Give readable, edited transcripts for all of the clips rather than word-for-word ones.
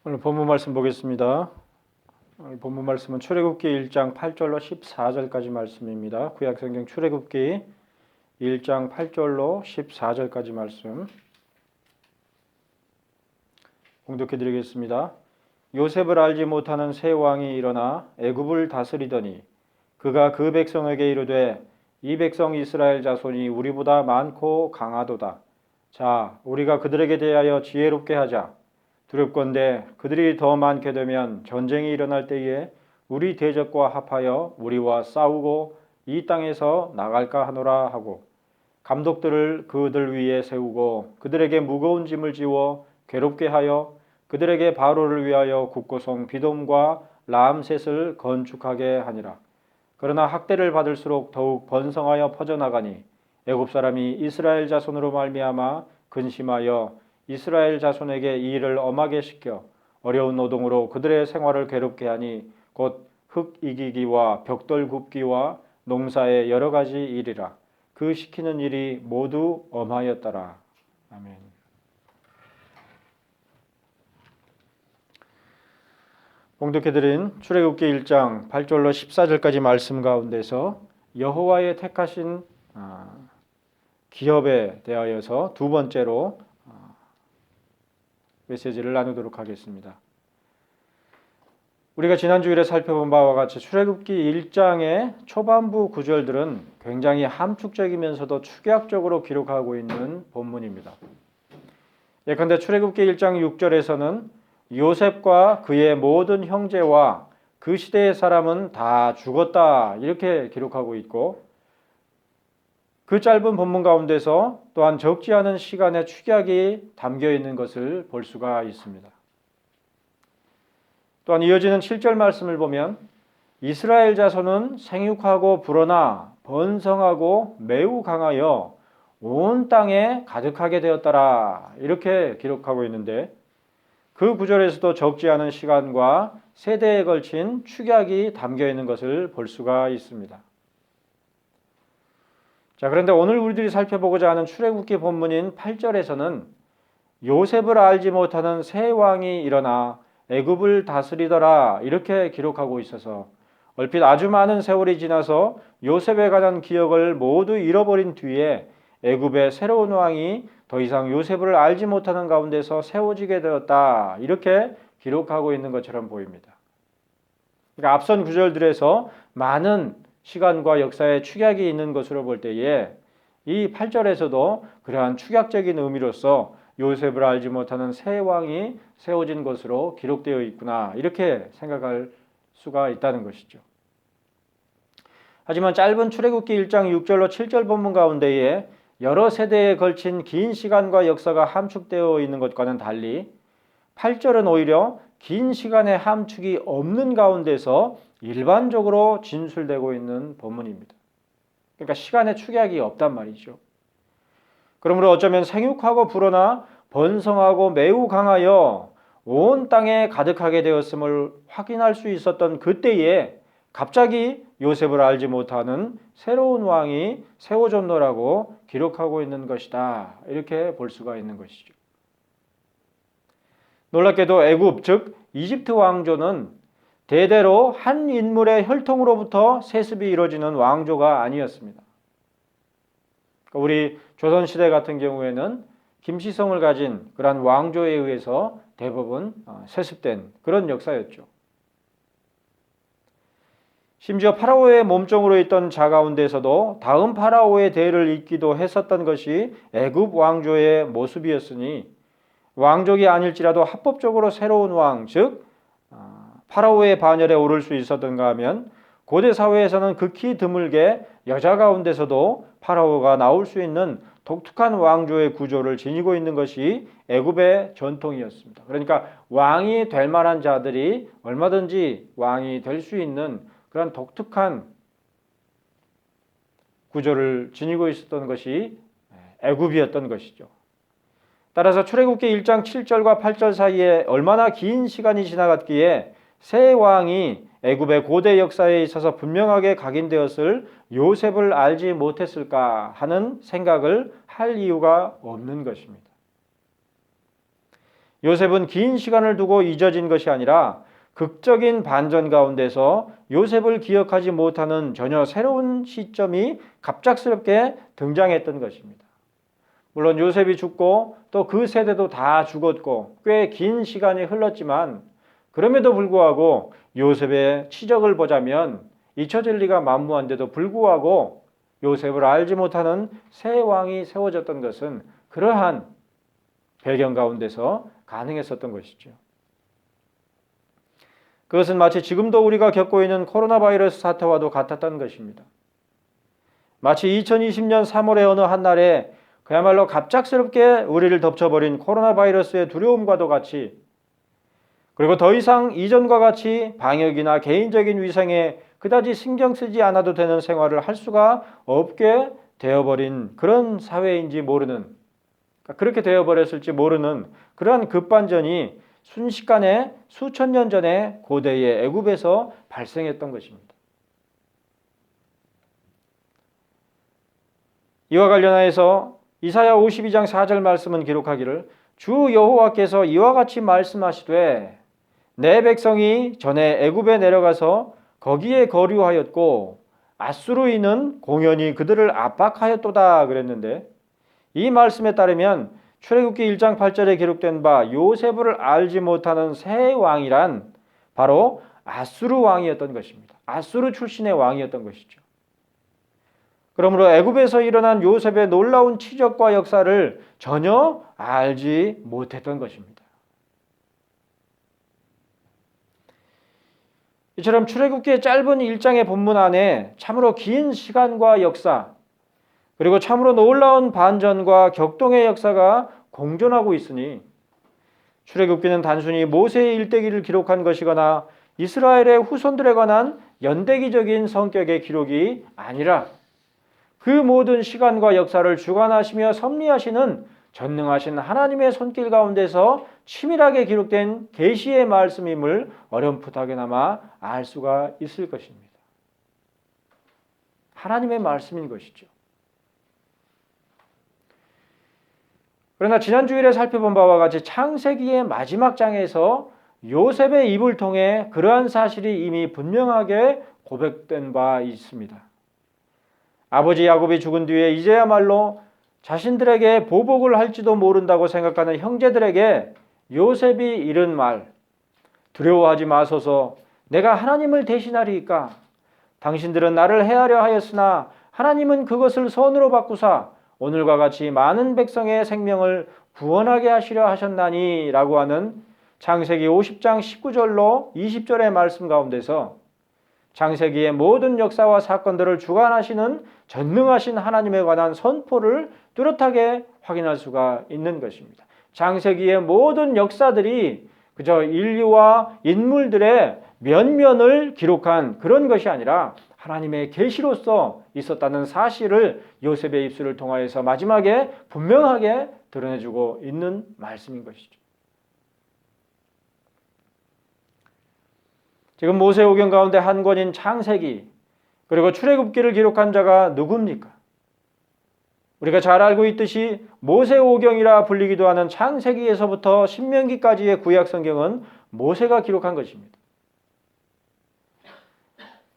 오늘 본문 말씀 보겠습니다. 본문 말씀은 출애굽기 1장 8절로 14절까지 말씀입니다. 구약성경 출애굽기 1장 8절로 14절까지 말씀 공독해 드리겠습니다. 요셉을 알지 못하는 새 왕이 일어나 애굽을 다스리더니 그가 그 백성에게 이르되 이 백성 이스라엘 자손이 우리보다 많고 강하도다. 자, 우리가 그들에게 대하여 지혜롭게 하자. 두렵건대 그들이 더 많게 되면 전쟁이 일어날 때에 우리 대적과 합하여 우리와 싸우고 이 땅에서 나갈까 하노라 하고 감독들을 그들 위에 세우고 그들에게 무거운 짐을 지워 괴롭게 하여 그들에게 바로를 위하여 국고성 비돔과 라암셋을 건축하게 하니라. 그러나 학대를 받을수록 더욱 번성하여 퍼져나가니 애굽 사람이 이스라엘 자손으로 말미암아 근심하여 이스라엘 자손에게 이 일을 엄하게 시켜 어려운 노동으로 그들의 생활을 괴롭게 하니 곧 흙 이기기와 벽돌 굽기와 농사의 여러 가지 일이라. 그 시키는 일이 모두 엄하였더라. 아멘. 봉독해드린 출애굽기 1장 8절로 14절까지 말씀 가운데서 여호와의 택하신 기업에 대하여서 두 번째로 메시지를 나누도록 하겠습니다. 우리가 지난 주일에 살펴본 바와 같이 출애굽기 1장의 초반부 구절들은 굉장히 함축적이면서도 축약적으로 기록하고 있는 본문입니다. 예컨대 출애굽기 1장 6절에서는 요셉과 그의 모든 형제와 그 시대의 사람은 다 죽었다 이렇게 기록하고 있고, 그 짧은 본문 가운데서 또한 적지 않은 시간의 축약이 담겨 있는 것을 볼 수가 있습니다. 또한 이어지는 7절 말씀을 보면 이스라엘 자손은 생육하고 불어나 번성하고 매우 강하여 온 땅에 가득하게 되었더라 이렇게 기록하고 있는데, 그 구절에서도 적지 않은 시간과 세대에 걸친 축약이 담겨 있는 것을 볼 수가 있습니다. 자, 그런데 오늘 우리들이 살펴보고자 하는 출애굽기 본문인 8절에서는 요셉을 알지 못하는 새 왕이 일어나 애굽을 다스리더라 이렇게 기록하고 있어서 얼핏 아주 많은 세월이 지나서 요셉에 관한 기억을 모두 잃어버린 뒤에 애굽의 새로운 왕이 더 이상 요셉을 알지 못하는 가운데서 세워지게 되었다 이렇게 기록하고 있는 것처럼 보입니다. 그러니까 앞선 구절들에서 많은 시간과 역사의 축약이 있는 것으로 볼 때에 이 8절에서도 그러한 축약적인 의미로서 요셉을 알지 못하는 새 왕이 세워진 것으로 기록되어 있구나 이렇게 생각할 수가 있다는 것이죠. 하지만 짧은 출애굽기 1장 6절로 7절 본문 가운데에 여러 세대에 걸친 긴 시간과 역사가 함축되어 있는 것과는 달리 8절은 오히려 긴 시간의 함축이 없는 가운데서 일반적으로 진술되고 있는 본문입니다. 그러니까 시간의 축약이 없단 말이죠. 그러므로 어쩌면 생육하고 불어나 번성하고 매우 강하여 온 땅에 가득하게 되었음을 확인할 수 있었던 그때에 갑자기 요셉을 알지 못하는 새로운 왕이 세워졌노라고 기록하고 있는 것이다 이렇게 볼 수가 있는 것이죠. 놀랍게도 애굽 즉 이집트 왕조는 대대로 한 인물의 혈통으로부터 세습이 이루어지는 왕조가 아니었습니다. 우리 조선시대 같은 경우에는 김씨성을 가진 그러한 왕조에 의해서 대부분 세습된 그런 역사였죠. 심지어 파라오의 몸종으로 있던 자 가운데서도 다음 파라오의 대를 잇기도 했었던 것이 애굽 왕조의 모습이었으니 왕족이 아닐지라도 합법적으로 새로운 왕, 즉 파라오의 반열에 오를 수 있었던가 하면 고대 사회에서는 극히 드물게 여자 가운데서도 파라오가 나올 수 있는 독특한 왕조의 구조를 지니고 있는 것이 애굽의 전통이었습니다. 그러니까 왕이 될 만한 자들이 얼마든지 왕이 될 수 있는 그런 독특한 구조를 지니고 있었던 것이 애굽이었던 것이죠. 따라서 출애굽기 1장 7절과 8절 사이에 얼마나 긴 시간이 지나갔기에 새 왕이 애굽의 고대 역사에 있어서 분명하게 각인되었을 요셉을 알지 못했을까 하는 생각을 할 이유가 없는 것입니다. 요셉은 긴 시간을 두고 잊어진 것이 아니라 극적인 반전 가운데서 요셉을 기억하지 못하는 전혀 새로운 시점이 갑작스럽게 등장했던 것입니다. 물론 요셉이 죽고 또 그 세대도 다 죽었고 꽤 긴 시간이 흘렀지만 그럼에도 불구하고 요셉의 치적을 보자면 잊혀질 리가 만무한데도 불구하고 요셉을 알지 못하는 새 왕이 세워졌던 것은 그러한 배경 가운데서 가능했었던 것이죠. 그것은 마치 지금도 우리가 겪고 있는 코로나 바이러스 사태와도 같았던 것입니다. 마치 2020년 3월의 어느 한날에 그야말로 갑작스럽게 우리를 덮쳐버린 코로나 바이러스의 두려움과도 같이, 그리고 더 이상 이전과 같이 방역이나 개인적인 위생에 그다지 신경 쓰지 않아도 되는 생활을 할 수가 없게 되어버린 그런 사회인지 모르는, 그렇게 되어버렸을지 모르는 그러한 급반전이 순식간에 수천 년 전에 고대의 애굽에서 발생했던 것입니다. 이와 관련하여서 이사야 52장 4절 말씀은 기록하기를 주 여호와께서 이와 같이 말씀하시되 내 백성이 전에 애굽에 내려가서 거기에 거류하였고 아수르인은 공연히 그들을 압박하였도다 그랬는데, 이 말씀에 따르면 출애굽기 1장 8절에 기록된 바 요셉을 알지 못하는 새 왕이란 바로 아수르 왕이었던 것입니다. 아수르 출신의 왕이었던 것이죠. 그러므로 애굽에서 일어난 요셉의 놀라운 치적과 역사를 전혀 알지 못했던 것입니다. 이처럼 출애굽기의 짧은 1장의 본문 안에 참으로 긴 시간과 역사, 그리고 참으로 놀라운 반전과 격동의 역사가 공존하고 있으니 출애굽기는 단순히 모세의 일대기를 기록한 것이거나 이스라엘의 후손들에 관한 연대기적인 성격의 기록이 아니라 그 모든 시간과 역사를 주관하시며 섭리하시는 전능하신 하나님의 손길 가운데서 치밀하게 기록된 계시의 말씀임을 어렴풋하게나마 알 수가 있을 것입니다. 하나님의 말씀인 것이죠. 그러나 지난 주일에 살펴본 바와 같이 창세기의 마지막 장에서 요셉의 입을 통해 그러한 사실이 이미 분명하게 고백된 바 있습니다. 아버지 야곱이 죽은 뒤에 이제야말로 자신들에게 보복을 할지도 모른다고 생각하는 형제들에게 요셉이 이른 말, 두려워하지 마소서, 내가 하나님을 대신하리이까. 당신들은 나를 해하려 하였으나 하나님은 그것을 선으로 바꾸사 오늘과 같이 많은 백성의 생명을 구원하게 하시려 하셨나니 라고 하는 창세기 50장 19절로 20절의 말씀 가운데서 창세기의 모든 역사와 사건들을 주관하시는 전능하신 하나님에 관한 선포를 뚜렷하게 확인할 수가 있는 것입니다. 창세기의 모든 역사들이 그저 인류와 인물들의 면면을 기록한 그런 것이 아니라 하나님의 계시로서 있었다는 사실을 요셉의 입술을 통하여서 마지막에 분명하게 드러내주고 있는 말씀인 것이죠. 지금 모세오경 가운데 한 권인 창세기, 그리고 출애굽기를 기록한 자가 누굽니까? 우리가 잘 알고 있듯이 모세오경이라 불리기도 하는 창세기에서부터 신명기까지의 구약성경은 모세가 기록한 것입니다.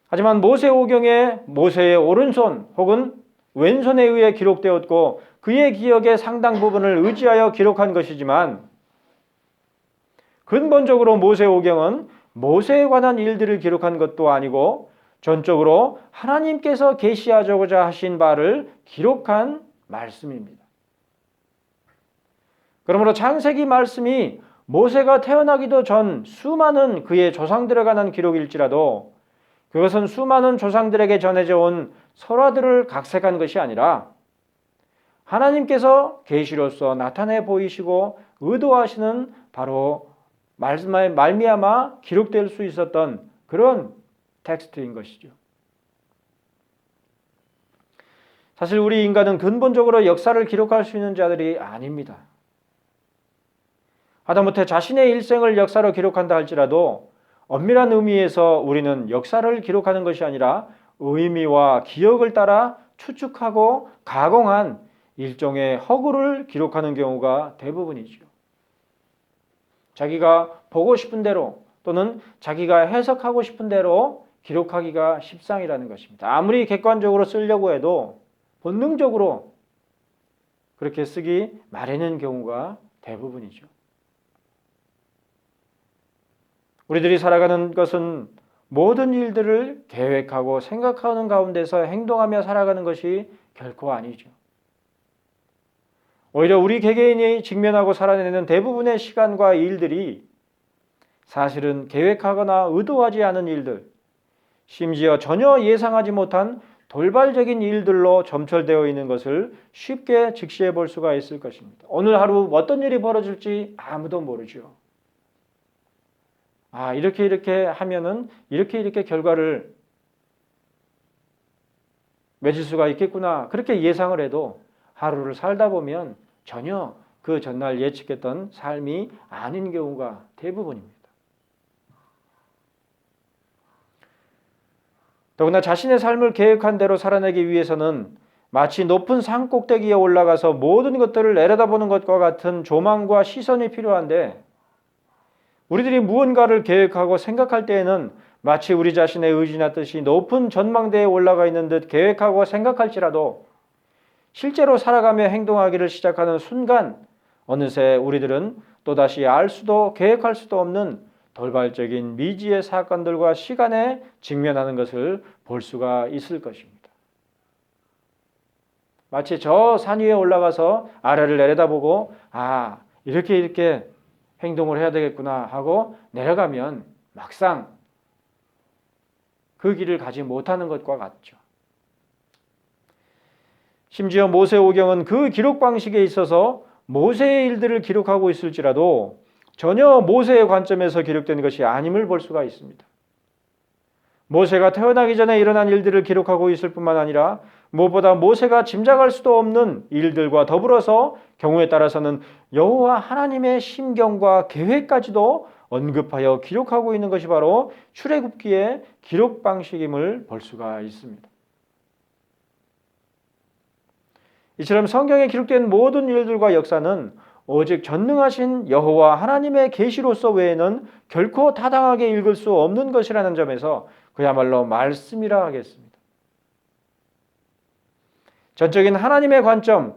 하지만 모세오경에 모세의 오른손 혹은 왼손에 의해 기록되었고 그의 기억의 상당 부분을 의지하여 기록한 것이지만 근본적으로 모세오경은 모세에 관한 일들을 기록한 것도 아니고 전적으로 하나님께서 계시하고자 하신 바를 기록한 말씀입니다. 그러므로 창세기 말씀이 모세가 태어나기도 전 수많은 그의 조상들에 관한 기록일지라도 그것은 수많은 조상들에게 전해져 온 설화들을 각색한 것이 아니라 하나님께서 계시로서 나타내 보이시고 의도하시는 바로 말씀에 말미암아 기록될 수 있었던 그런 텍스트인 것이죠. 사실 우리 인간은 근본적으로 역사를 기록할 수 있는 자들이 아닙니다. 하다못해 자신의 일생을 역사로 기록한다 할지라도 엄밀한 의미에서 우리는 역사를 기록하는 것이 아니라 의미와 기억을 따라 추측하고 가공한 일종의 허구를 기록하는 경우가 대부분이죠. 자기가 보고 싶은 대로 또는 자기가 해석하고 싶은 대로 기록하기가 십상이라는 것입니다. 아무리 객관적으로 쓰려고 해도 본능적으로 그렇게 쓰기 마련인 경우가 대부분이죠. 우리들이 살아가는 것은 모든 일들을 계획하고 생각하는 가운데서 행동하며 살아가는 것이 결코 아니죠. 오히려 우리 개개인이 직면하고 살아내는 대부분의 시간과 일들이 사실은 계획하거나 의도하지 않은 일들, 심지어 전혀 예상하지 못한 돌발적인 일들로 점철되어 있는 것을 쉽게 직시해 볼 수가 있을 것입니다. 오늘 하루 어떤 일이 벌어질지 아무도 모르죠. 이렇게 하면은 이렇게 결과를 맺을 수가 있겠구나. 그렇게 예상을 해도 하루를 살다 보면 전혀 그 전날 예측했던 삶이 아닌 경우가 대부분입니다. 더구나 자신의 삶을 계획한 대로 살아내기 위해서는 마치 높은 산 꼭대기에 올라가서 모든 것들을 내려다보는 것과 같은 조망과 시선이 필요한데, 우리들이 무언가를 계획하고 생각할 때에는 마치 우리 자신의 의지나 뜻이 높은 전망대에 올라가 있는 듯 계획하고 생각할지라도 실제로 살아가며 행동하기를 시작하는 순간 어느새 우리들은 또다시 알 수도 계획할 수도 없는 돌발적인 미지의 사건들과 시간에 직면하는 것을 볼 수가 있을 것입니다. 마치 저 산 위에 올라가서 아래를 내려다보고 이렇게 행동을 해야 되겠구나 하고 내려가면 막상 그 길을 가지 못하는 것과 같죠. 심지어 모세오경은 그 기록 방식에 있어서 모세의 일들을 기록하고 있을지라도 전혀 모세의 관점에서 기록된 것이 아님을 볼 수가 있습니다. 모세가 태어나기 전에 일어난 일들을 기록하고 있을 뿐만 아니라 무엇보다 모세가 짐작할 수도 없는 일들과 더불어서 경우에 따라서는 여호와 하나님의 심경과 계획까지도 언급하여 기록하고 있는 것이 바로 출애굽기의 기록 방식임을 볼 수가 있습니다. 이처럼 성경에 기록된 모든 일들과 역사는 오직 전능하신 여호와 하나님의 계시로서 외에는 결코 타당하게 읽을 수 없는 것이라는 점에서 그야말로 말씀이라 하겠습니다. 전적인 하나님의 관점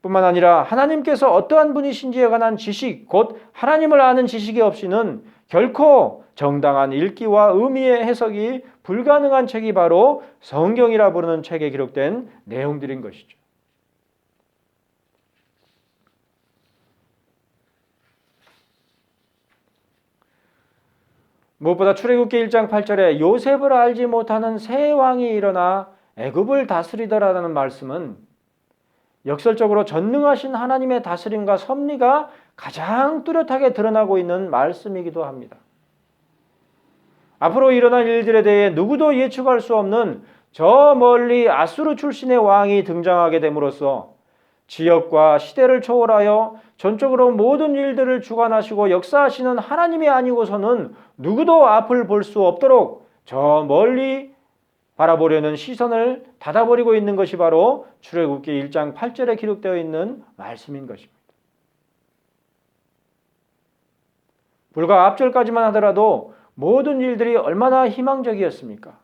뿐만 아니라 하나님께서 어떠한 분이신지에 관한 지식, 곧 하나님을 아는 지식이 없이는 결코 정당한 읽기와 의미의 해석이 불가능한 책이 바로 성경이라 부르는 책에 기록된 내용들인 것이죠. 무엇보다 출애굽기 1장 8절에 요셉을 알지 못하는 새 왕이 일어나 애굽을 다스리더라라는 말씀은 역설적으로 전능하신 하나님의 다스림과 섭리가 가장 뚜렷하게 드러나고 있는 말씀이기도 합니다. 앞으로 일어날 일들에 대해 누구도 예측할 수 없는 저 멀리 아수르 출신의 왕이 등장하게 됨으로써 지역과 시대를 초월하여 전적으로 모든 일들을 주관하시고 역사하시는 하나님이 아니고서는 누구도 앞을 볼 수 없도록 저 멀리 바라보려는 시선을 닫아버리고 있는 것이 바로 출애굽기 1장 8절에 기록되어 있는 말씀인 것입니다. 불과 앞절까지만 하더라도 모든 일들이 얼마나 희망적이었습니까?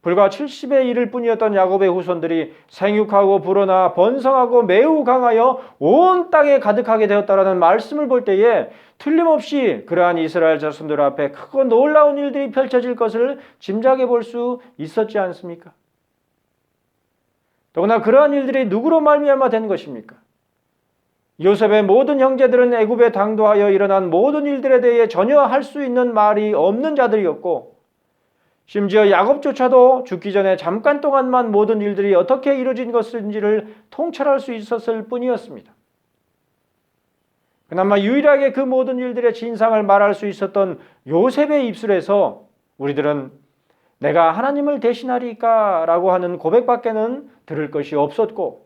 불과 70에 이를 뿐이었던 야곱의 후손들이 생육하고 불어나 번성하고 매우 강하여 온 땅에 가득하게 되었다라는 말씀을 볼 때에 틀림없이 그러한 이스라엘 자손들 앞에 크고 놀라운 일들이 펼쳐질 것을 짐작해 볼 수 있었지 않습니까? 더구나 그러한 일들이 누구로 말미암아 된 것입니까? 요셉의 모든 형제들은 애굽에 당도하여 일어난 모든 일들에 대해 전혀 할 수 있는 말이 없는 자들이었고, 심지어 야곱조차도 죽기 전에 잠깐 동안만 모든 일들이 어떻게 이루어진 것인지를 통찰할 수 있었을 뿐이었습니다. 그나마 유일하게 그 모든 일들의 진상을 말할 수 있었던 요셉의 입술에서 우리들은 내가 하나님을 대신하리까 라고 하는 고백밖에는 들을 것이 없었고,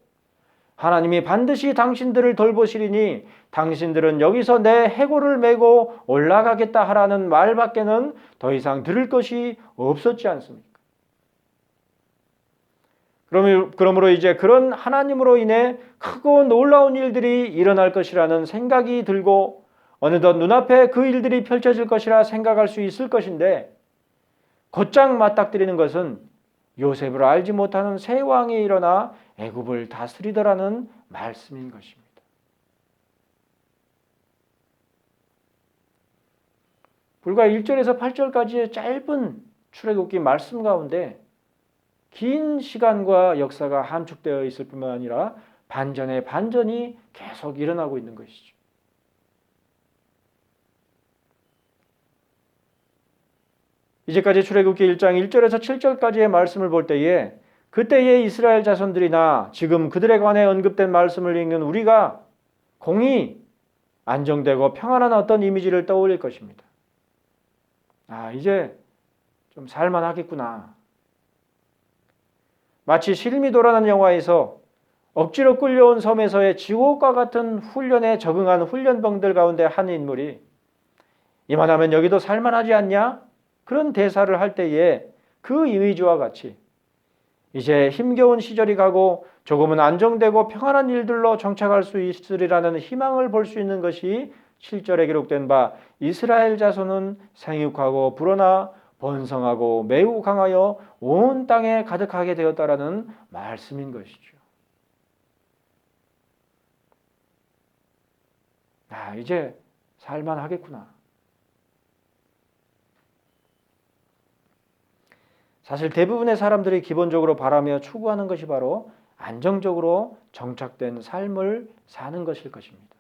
하나님이 반드시 당신들을 돌보시리니 당신들은 여기서 내 해골을 메고 올라가겠다 하라는 말밖에는 더 이상 들을 것이 없었지 않습니까? 그러므로 이제 그런 하나님으로 인해 크고 놀라운 일들이 일어날 것이라는 생각이 들고 어느덧 눈앞에 그 일들이 펼쳐질 것이라 생각할 수 있을 것인데 곧장 맞닥뜨리는 것은 요셉을 알지 못하는 새 왕이 일어나 애굽을 다스리더라는 말씀인 것입니다. 불과 1절에서 8절까지의 짧은 출애굽기 말씀 가운데 긴 시간과 역사가 함축되어 있을 뿐만 아니라 반전의 반전이 계속 일어나고 있는 것이죠. 이제까지 출애굽기 1장 1절에서 7절까지의 말씀을 볼 때에 그때의 이스라엘 자손들이나 지금 그들에 관해 언급된 말씀을 읽는 우리가 공히 안정되고 평안한 어떤 이미지를 떠올릴 것입니다. 이제 좀 살만하겠구나. 마치 실미 도라는 영화에서 억지로 끌려온 섬에서의 지옥과 같은 훈련에 적응한 훈련병들 가운데 한 인물이 이만하면 여기도 살만하지 않냐? 그런 대사를 할 때에 그 이미지와 같이 이제 힘겨운 시절이 가고 조금은 안정되고 평안한 일들로 정착할 수 있으리라는 희망을 볼 수 있는 것이 7절에 기록된 바 이스라엘 자손은 생육하고 불어나 번성하고 매우 강하여 온 땅에 가득하게 되었다라는 말씀인 것이죠. 이제 살만하겠구나. 사실 대부분의 사람들이 기본적으로 바라며 추구하는 것이 바로 안정적으로 정착된 삶을 사는 것일 것입니다.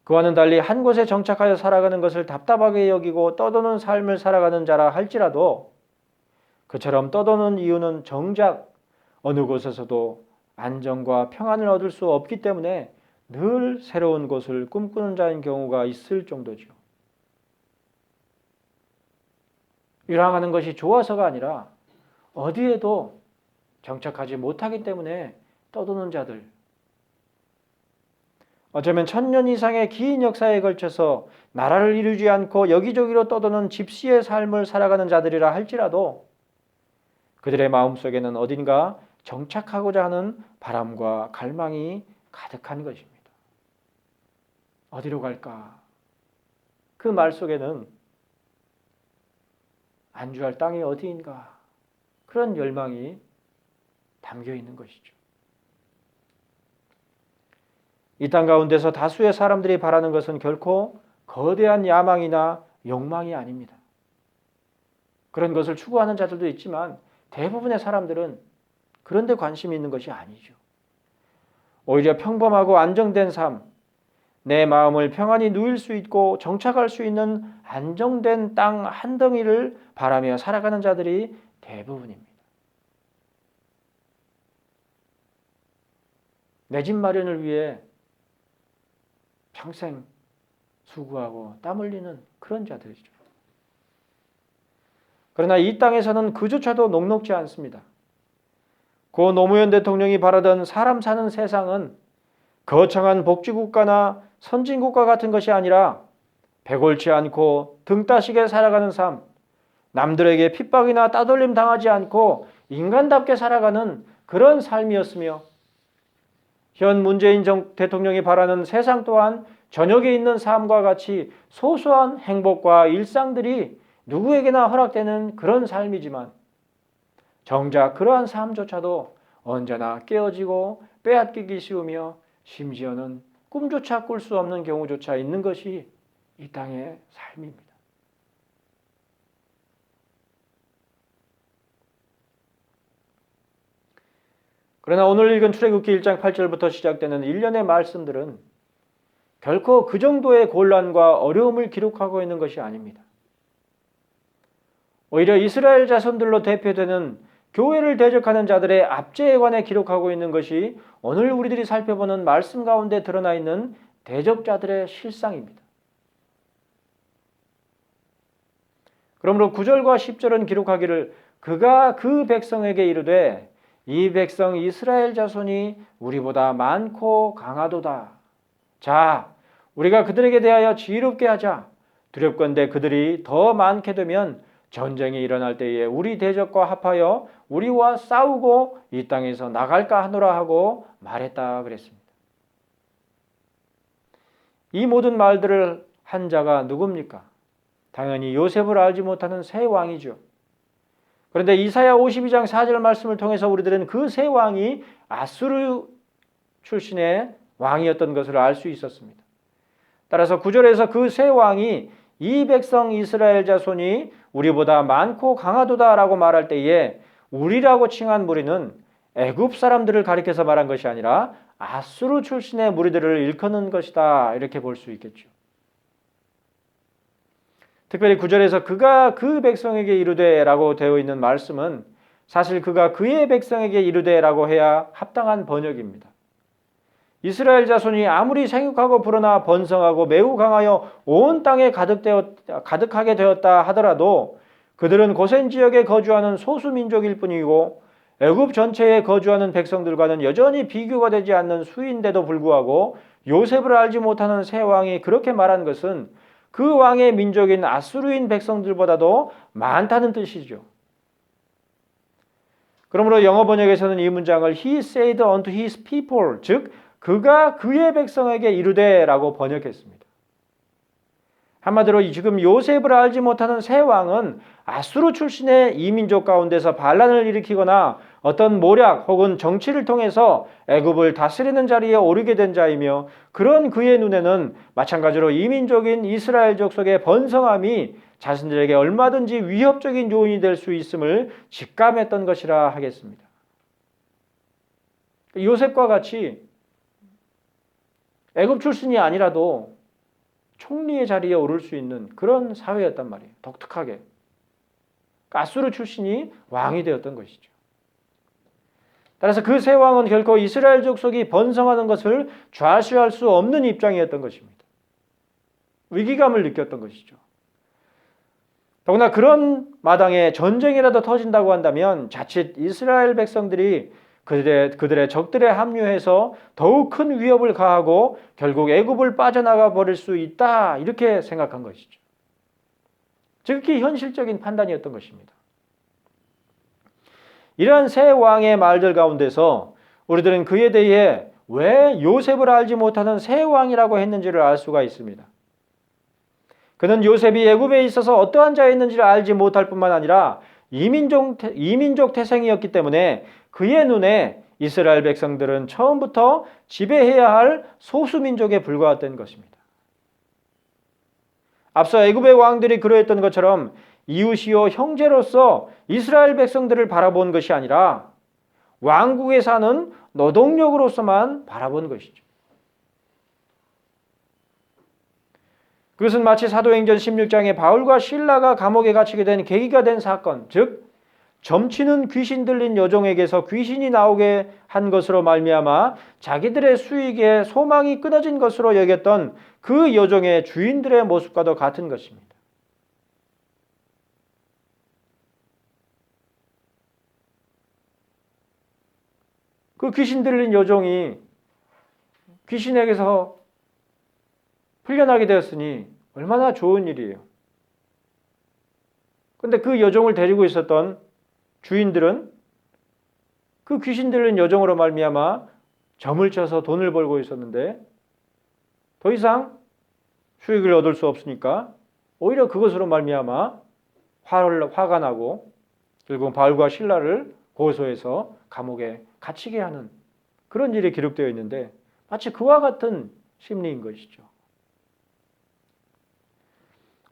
그와는 달리 한 곳에 정착하여 살아가는 것을 답답하게 여기고 떠도는 삶을 살아가는 자라 할지라도 그처럼 떠도는 이유는 정작 어느 곳에서도 안정과 평안을 얻을 수 없기 때문에 늘 새로운 곳을 꿈꾸는 자인 경우가 있을 정도죠. 일하는 것이 좋아서가 아니라 어디에도 정착하지 못하기 때문에 떠도는 자들, 어쩌면 1000년 이상의 긴 역사에 걸쳐서 나라를 이루지 않고 여기저기로 떠도는 집시의 삶을 살아가는 자들이라 할지라도 그들의 마음속에는 어딘가 정착하고자 하는 바람과 갈망이 가득한 것입니다. 어디로 갈까? 그 말 속에는 안주할 땅이 어디인가? 그런 열망이 담겨 있는 것이죠. 이 땅 가운데서 다수의 사람들이 바라는 것은 결코 거대한 야망이나 욕망이 아닙니다. 그런 것을 추구하는 자들도 있지만 대부분의 사람들은 그런 데 관심이 있는 것이 아니죠. 오히려 평범하고 안정된 삶, 내 마음을 평안히 누일 수 있고 정착할 수 있는 안정된 땅 한 덩이를 바라며 살아가는 자들이 대부분입니다. 내 집 마련을 위해 평생 수고하고 땀 흘리는 그런 자들이죠. 그러나 이 땅에서는 그조차도 녹록지 않습니다. 고 노무현 대통령이 바라던 사람 사는 세상은 거창한 복지국가나 선진국가 같은 것이 아니라 배골치 않고 등 따시게 살아가는 삶, 남들에게 핍박이나 따돌림 당하지 않고 인간답게 살아가는 그런 삶이었으며 현 문재인 대통령이 바라는 세상 또한 저녁에 있는 삶과 같이 소소한 행복과 일상들이 누구에게나 허락되는 그런 삶이지만 정작 그러한 삶조차도 언제나 깨어지고 빼앗기기 쉬우며 심지어는 꿈조차 꿀 수 없는 경우조차 있는 것이 이 땅의 삶입니다. 그러나 오늘 읽은 출애굽기 1장 8절부터 시작되는 일련의 말씀들은 결코 그 정도의 곤란과 어려움을 기록하고 있는 것이 아닙니다. 오히려 이스라엘 자손들로 대표되는 교회를 대적하는 자들의 압제에 관해 기록하고 있는 것이 오늘 우리들이 살펴보는 말씀 가운데 드러나 있는 대적자들의 실상입니다. 그러므로 9절과 10절은 기록하기를 그가 그 백성에게 이르되 이 백성 이스라엘 자손이 우리보다 많고 강하도다. 자, 우리가 그들에게 대하여 지혜롭게 하자. 두렵건대 그들이 더 많게 되면 전쟁이 일어날 때에 우리 대적과 합하여 우리와 싸우고 이 땅에서 나갈까 하노라 하고 말했다 그랬습니다. 이 모든 말들을 한 자가 누굽니까? 당연히 요셉을 알지 못하는 새 왕이죠. 그런데 이사야 52장 4절 말씀을 통해서 우리들은 그 새 왕이 아수르 출신의 왕이었던 것을 알 수 있었습니다. 따라서 9절에서 그 새 왕이 이 백성 이스라엘 자손이 우리보다 많고 강하도다라고 말할 때에 우리라고 칭한 무리는 애굽 사람들을 가리켜서 말한 것이 아니라 아수르 출신의 무리들을 일컫는 것이다, 이렇게 볼 수 있겠죠. 특별히 9절에서 그가 그 백성에게 이르되라고 되어 있는 말씀은 사실 그가 그의 백성에게 이르되라고 해야 합당한 번역입니다. 이스라엘 자손이 아무리 생육하고 불어나 번성하고 매우 강하여 온 땅에 가득하게 되었다 하더라도 그들은 고센 지역에 거주하는 소수민족일 뿐이고 애굽 전체에 거주하는 백성들과는 여전히 비교가 되지 않는 수인데도 불구하고 요셉을 알지 못하는 새 왕이 그렇게 말한 것은 그 왕의 민족인 아수르인 백성들보다도 많다는 뜻이죠. 그러므로 영어 번역에서는 이 문장을 He said unto his people, 즉 그가 그의 백성에게 이르되라고 번역했습니다. 한마디로 지금 요셉을 알지 못하는 새 왕은 아수르 출신의 이민족 가운데서 반란을 일으키거나 어떤 모략 혹은 정치를 통해서 애굽을 다스리는 자리에 오르게 된 자이며, 그런 그의 눈에는 마찬가지로 이민족인 이스라엘 족속의 번성함이 자신들에게 얼마든지 위협적인 요인이 될 수 있음을 직감했던 것이라 하겠습니다. 요셉과 같이 애굽 출신이 아니라도 총리의 자리에 오를 수 있는 그런 사회였단 말이에요. 독특하게. 아수르 출신이 왕이 되었던 것이죠. 따라서 그 새 왕은 결코 이스라엘 족속이 번성하는 것을 좌시할 수 없는 입장이었던 것입니다. 위기감을 느꼈던 것이죠. 더구나 그런 마당에 전쟁이라도 터진다고 한다면 자칫 이스라엘 백성들이 그들의 적들에 합류해서 더욱 큰 위협을 가하고 결국 애굽을 빠져나가 버릴 수 있다, 이렇게 생각한 것이죠. 지극히 현실적인 판단이었던 것입니다. 이러한 새 왕의 말들 가운데서 우리들은 그에 대해 왜 요셉을 알지 못하는 새 왕이라고 했는지를 알 수가 있습니다. 그는 요셉이 애굽에 있어서 어떠한 자였는지를 알지 못할 뿐만 아니라 이민족 태생이었기 때문에 그의 눈에 이스라엘 백성들은 처음부터 지배해야 할 소수민족에 불과했던 것입니다. 앞서 애굽의 왕들이 그러했던 것처럼 이웃이요 형제로서 이스라엘 백성들을 바라본 것이 아니라 왕국에 사는 노동력으로서만 바라본 것이죠. 그것은 마치 사도행전 16장에 바울과 실라가 감옥에 갇히게 된 계기가 된 사건, 즉 점치는 귀신 들린 여종에게서 귀신이 나오게 한 것으로 말미암아 자기들의 수익에 소망이 끊어진 것으로 여겼던 그 여종의 주인들의 모습과도 같은 것입니다. 그 귀신 들린 여종이 귀신에게서 풀려나게 되었으니 얼마나 좋은 일이에요. 그런데 그 여종을 데리고 있었던 주인들은 그 귀신 들린 여종으로 말미암아 점을 쳐서 돈을 벌고 있었는데 더 이상 수익을 얻을 수 없으니까 오히려 그것으로 말미암아 화가 나고 결국 바울과 실라를 고소해서 감옥에 갇히게 하는 그런 일이 기록되어 있는데 마치 그와 같은 심리인 것이죠.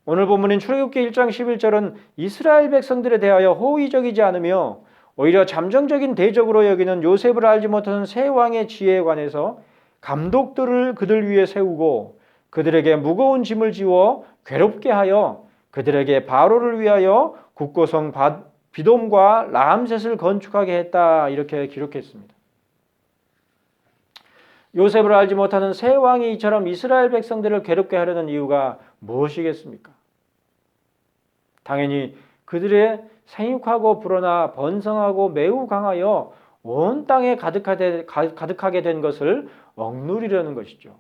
오늘 본문인 출애굽기 1장 11절은 이스라엘 백성들에 대하여 호의적이지 않으며 오히려 잠정적인 대적으로 여기는 요셉을 알지 못하는 새 왕의 지혜에 관해서 감독들을 그들 위에 세우고 그들에게 무거운 짐을 지워 괴롭게 하여 그들에게 바로를 위하여 국고성 비돔과 라암셋을 건축하게 했다, 이렇게 기록했습니다. 요셉을 알지 못하는 새 왕이 이처럼 이스라엘 백성들을 괴롭게 하려는 이유가 무엇이겠습니까? 당연히 그들의 생육하고 불어나 번성하고 매우 강하여 온 땅에 가득하게 된 것을 억누리려는 것이죠.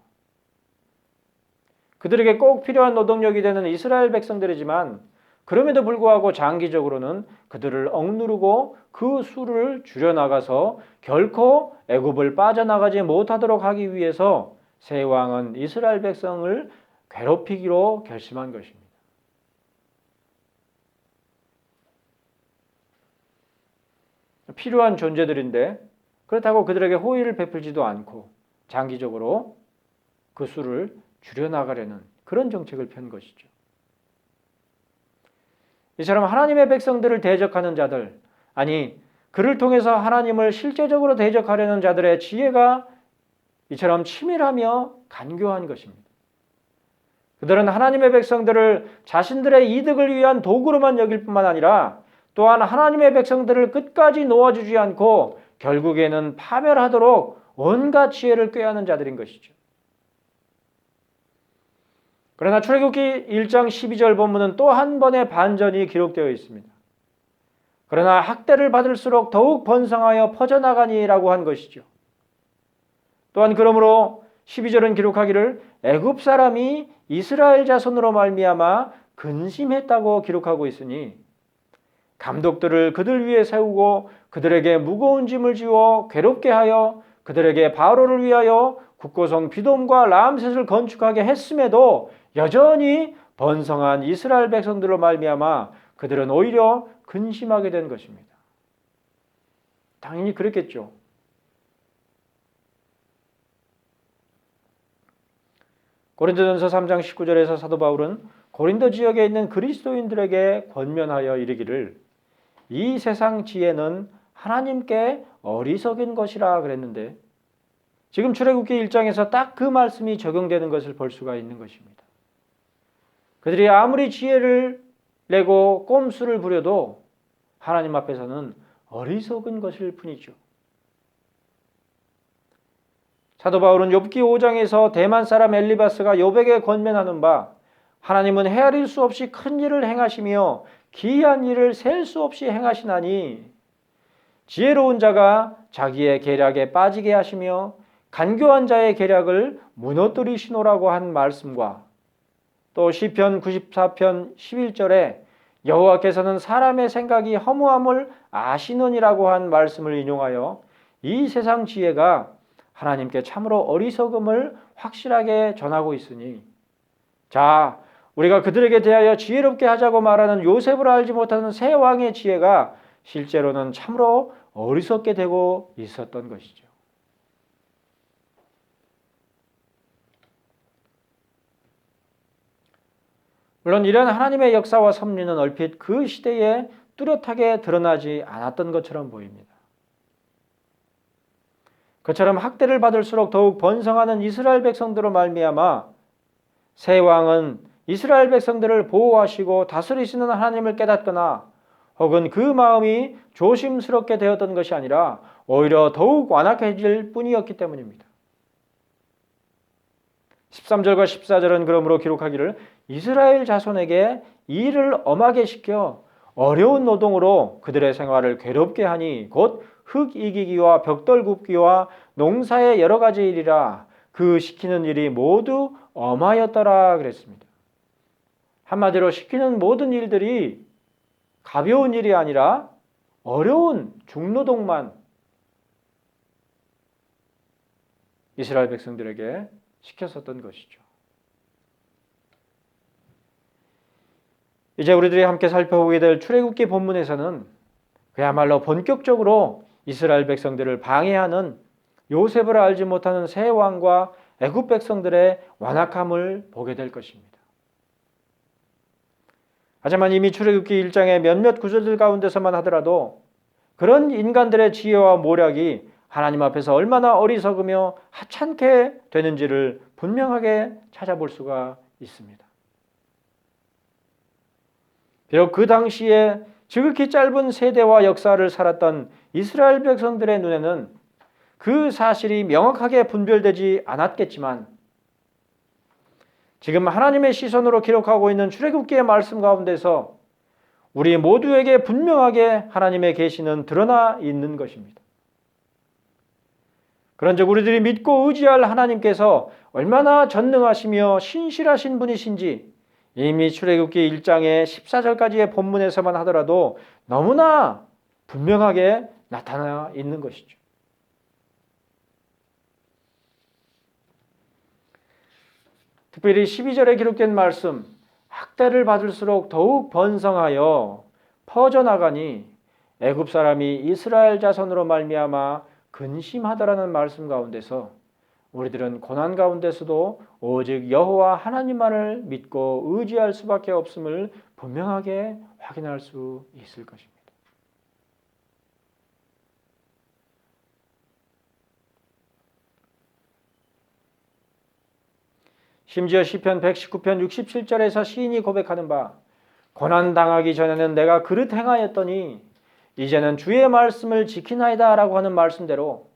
그들에게 꼭 필요한 노동력이 되는 이스라엘 백성들이지만 그럼에도 불구하고 장기적으로는 그들을 억누르고 그 수를 줄여나가서 결코 애굽을 빠져나가지 못하도록 하기 위해서 새 왕은 이스라엘 백성을 괴롭히기로 결심한 것입니다. 필요한 존재들인데 그렇다고 그들에게 호의를 베풀지도 않고 장기적으로 그 수를 줄여나가려는 그런 정책을 편 것이죠. 이처럼 하나님의 백성들을 대적하는 자들, 아니 그를 통해서 하나님을 실제적으로 대적하려는 자들의 지혜가 이처럼 치밀하며 간교한 것입니다. 그들은 하나님의 백성들을 자신들의 이득을 위한 도구로만 여길 뿐만 아니라 또한 하나님의 백성들을 끝까지 놓아주지 않고 결국에는 파멸하도록 온갖 지혜를 꾀하는 자들인 것이죠. 그러나 출애굽기 1장 12절 본문은 또 한 번의 반전이 기록되어 있습니다. 그러나 학대를 받을수록 더욱 번성하여 퍼져나가니라고 한 것이죠. 또한 그러므로 12절은 기록하기를 애굽 사람이 이스라엘 자손으로 말미암아 근심했다고 기록하고 있으니 감독들을 그들 위에 세우고 그들에게 무거운 짐을 지워 괴롭게 하여 그들에게 바로를 위하여 국고성 비돔과 람셋을 건축하게 했음에도 여전히 번성한 이스라엘 백성들로 말미암아 그들은 오히려 근심하게 된 것입니다. 당연히 그랬겠죠. 고린도전서 3장 19절에서 사도 바울은 고린도 지역에 있는 그리스도인들에게 권면하여 이르기를 이 세상 지혜는 하나님께 어리석은 것이라 그랬는데 지금 출애굽기 1장에서 딱 그 말씀이 적용되는 것을 볼 수가 있는 것입니다. 그들이 아무리 지혜를 내고 꼼수를 부려도 하나님 앞에서는 어리석은 것일 뿐이죠. 사도 바울은 욥기 5장에서 대만 사람 엘리바스가 욥에게 권면하는 바 하나님은 헤아릴 수 없이 큰 일을 행하시며 기이한 일을 셀 수 없이 행하시나니 지혜로운 자가 자기의 계략에 빠지게 하시며 간교한 자의 계략을 무너뜨리시노라고 한 말씀과 또 시편 94편 11절에 여호와께서는 사람의 생각이 허무함을 아시느니라고 한 말씀을 인용하여 이 세상 지혜가 하나님께 참으로 어리석음을 확실하게 전하고 있으니 자, 우리가 그들에게 대하여 지혜롭게 하자고 말하는 요셉을 알지 못하는 새 왕의 지혜가 실제로는 참으로 어리석게 되고 있었던 것이죠. 물론 이런 하나님의 역사와 섭리는 얼핏 그 시대에 뚜렷하게 드러나지 않았던 것처럼 보입니다. 그처럼 학대를 받을수록 더욱 번성하는 이스라엘 백성들로 말미암아 새 왕은 이스라엘 백성들을 보호하시고 다스리시는 하나님을 깨닫거나 혹은 그 마음이 조심스럽게 되었던 것이 아니라 오히려 더욱 완악해질 뿐이었기 때문입니다. 13절과 14절은 그러므로 기록하기를 이스라엘 자손에게 일을 엄하게 시켜 어려운 노동으로 그들의 생활을 괴롭게 하니 곧 흙 이기기와 벽돌 굽기와 농사의 여러 가지 일이라 그 시키는 일이 모두 엄하였더라 그랬습니다. 한마디로 시키는 모든 일들이 가벼운 일이 아니라 어려운 중노동만 이스라엘 백성들에게 시켰었던 것이죠. 이제 우리들이 함께 살펴보게 될 출애굽기 본문에서는 그야말로 본격적으로 이스라엘 백성들을 방해하는 요셉을 알지 못하는 새 왕과 애굽 백성들의 완악함을 보게 될 것입니다. 하지만 이미 출애굽기 1장의 몇몇 구절들 가운데서만 하더라도 그런 인간들의 지혜와 모략이 하나님 앞에서 얼마나 어리석으며 하찮게 되는지를 분명하게 찾아볼 수가 있습니다. 비록 그 당시에 지극히 짧은 세대와 역사를 살았던 이스라엘 백성들의 눈에는 그 사실이 명확하게 분별되지 않았겠지만 지금 하나님의 시선으로 기록하고 있는 출애굽기의 말씀 가운데서 우리 모두에게 분명하게 하나님의 계시는 드러나 있는 것입니다. 그런즉 우리들이 믿고 의지할 하나님께서 얼마나 전능하시며 신실하신 분이신지 이미 출애굽기 1장의 14절까지의 본문에서만 하더라도 너무나 분명하게 나타나 있는 것이죠. 특별히 12절에 기록된 말씀, 학대를 받을수록 더욱 번성하여 퍼져나가니 애굽 사람이 이스라엘 자손으로 말미암아 근심하더라는 말씀 가운데서 우리들은 고난 가운데서도 오직 여호와 하나님만을 믿고 의지할 수밖에 없음을 분명하게 확인할 수 있을 것입니다. 심지어 시편 119편 67절에서 시인이 고백하는 바 고난당하기 전에는 내가 그릇 행하였더니 이제는 주의 말씀을 지키나이다 라고 하는 말씀대로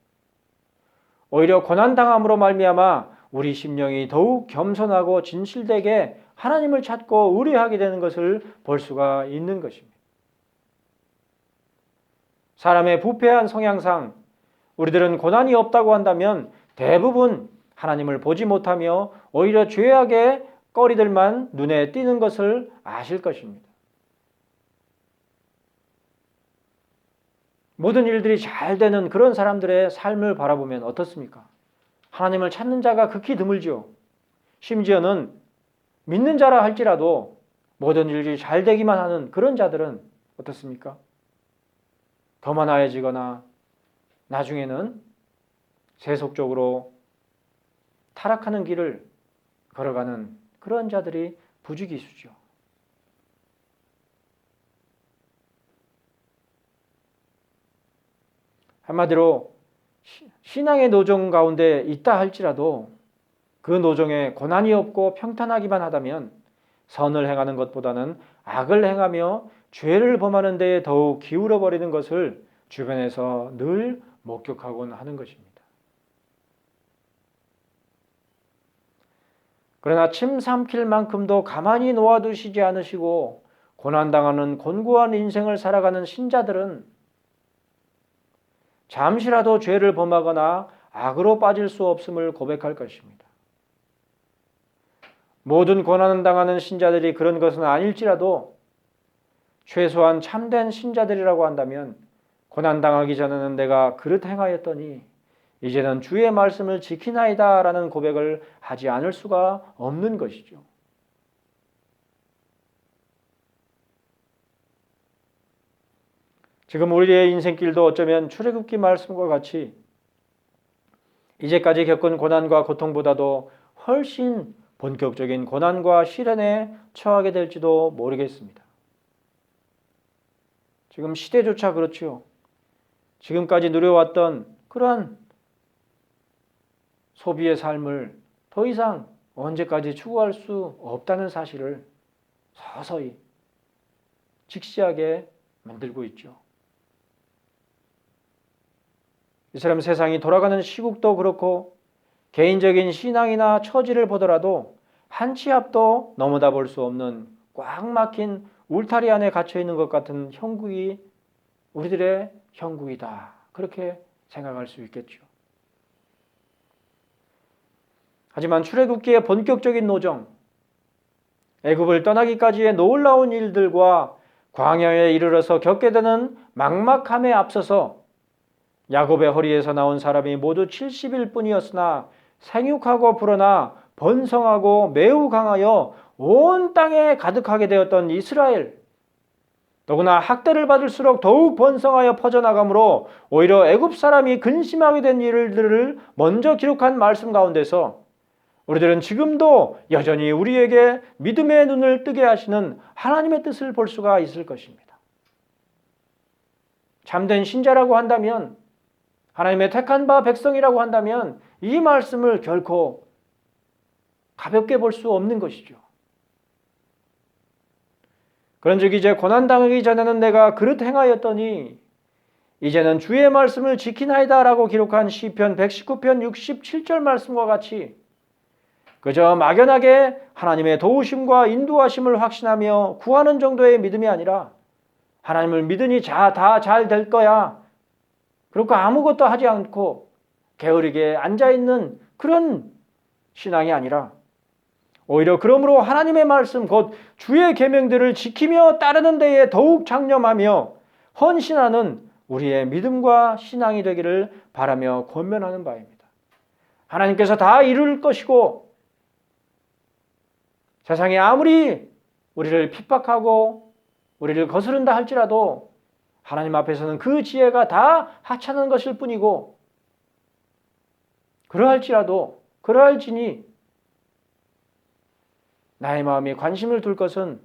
오히려 고난당함으로 말미암아 우리 심령이 더욱 겸손하고 진실되게 하나님을 찾고 의뢰하게 되는 것을 볼 수가 있는 것입니다. 사람의 부패한 성향상 우리들은 고난이 없다고 한다면 대부분 하나님을 보지 못하며 오히려 죄악의 거리들만 눈에 띄는 것을 아실 것입니다. 모든 일들이 잘 되는 그런 사람들의 삶을 바라보면 어떻습니까? 하나님을 찾는 자가 극히 드물지요. 심지어는 믿는 자라 할지라도 모든 일이 잘 되기만 하는 그런 자들은 어떻습니까? 더 많아지거나 나중에는 세속적으로 타락하는 길을 걸어가는 그런 자들이 부지기수죠. 한마디로 신앙의 노정 가운데 있다 할지라도 그 노정에 고난이 없고 평탄하기만 하다면 선을 행하는 것보다는 악을 행하며 죄를 범하는 데에 더욱 기울어 버리는 것을 주변에서 늘 목격하곤 하는 것입니다. 그러나 침 삼킬 만큼도 가만히 놓아두시지 않으시고 고난당하는 곤고한 인생을 살아가는 신자들은 잠시라도 죄를 범하거나 악으로 빠질 수 없음을 고백할 것입니다. 모든 고난을 당하는 신자들이 그런 것은 아닐지라도 최소한 참된 신자들이라고 한다면 고난당하기 전에는 내가 그릇 행하였더니 이제는 주의 말씀을 지키나이다 라는 고백을 하지 않을 수가 없는 것이죠. 지금 우리의 인생길도 어쩌면 출애굽기 말씀과 같이 이제까지 겪은 고난과 고통보다도 훨씬 본격적인 고난과 시련에 처하게 될지도 모르겠습니다. 지금 시대조차 그렇지요. 지금까지 누려왔던 그러한 소비의 삶을 더 이상 언제까지 추구할 수 없다는 사실을 서서히 직시하게 만들고 있죠. 이처럼 세상이 돌아가는 시국도 그렇고 개인적인 신앙이나 처지를 보더라도 한 치 앞도 넘어다 볼 수 없는 꽉 막힌 울타리 안에 갇혀 있는 것 같은 형국이 우리들의 형국이다. 그렇게 생각할 수 있겠죠. 하지만 출애굽기의 본격적인 노정, 애굽을 떠나기까지의 놀라운 일들과 광야에 이르러서 겪게 되는 막막함에 앞서서 야곱의 허리에서 나온 사람이 모두 70일 뿐이었으나 생육하고 불어나 번성하고 매우 강하여 온 땅에 가득하게 되었던 이스라엘, 더구나 학대를 받을수록 더욱 번성하여 퍼져나가므로 오히려 애굽 사람이 근심하게 된 일들을 먼저 기록한 말씀 가운데서 우리들은 지금도 여전히 우리에게 믿음의 눈을 뜨게 하시는 하나님의 뜻을 볼 수가 있을 것입니다. 참된 신자라고 한다면, 하나님의 택한 바 백성이라고 한다면 이 말씀을 결코 가볍게 볼 수 없는 것이죠. 그런즉 이제 고난당하기 전에는 내가 그릇 행하였더니 이제는 주의 말씀을 지키나이다 라고 기록한 시편 119편 67절 말씀과 같이 그저 막연하게 하나님의 도우심과 인도하심을 확신하며 구하는 정도의 믿음이 아니라 하나님을 믿으니 다 잘 될 거야. 그렇고 아무것도 하지 않고 게으르게 앉아있는 그런 신앙이 아니라 오히려 그러므로 하나님의 말씀 곧 주의 계명들을 지키며 따르는 데에 더욱 장념하며 헌신하는 우리의 믿음과 신앙이 되기를 바라며 권면하는 바입니다. 하나님께서 다 이룰 것이고 세상이 아무리 우리를 핍박하고 우리를 거스른다 할지라도 하나님 앞에서는 그 지혜가 다 하찮은 것일 뿐이고, 그러할지니 나의 마음에 관심을 둘 것은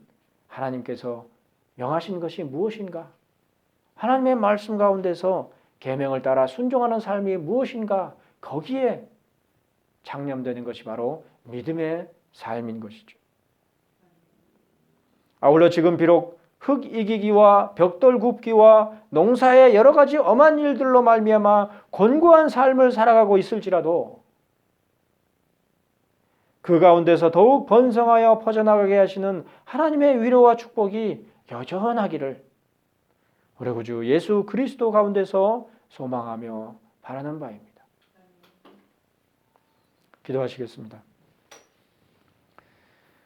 하나님께서 명하신 것이 무엇인가? 하나님의 말씀 가운데서 계명을 따라 순종하는 삶이 무엇인가? 거기에 장념되는 것이 바로 믿음의 삶인 것이죠. 아울러 지금 비록 흙 이기기와 벽돌 굽기와 농사의 여러 가지 엄한 일들로 말미암아 곤고한 삶을 살아가고 있을지라도 그 가운데서 더욱 번성하여 퍼져나가게 하시는 하나님의 위로와 축복이 여전하기를 우리 구주 예수 그리스도 가운데서 소망하며 바라는 바입니다. 기도하시겠습니다.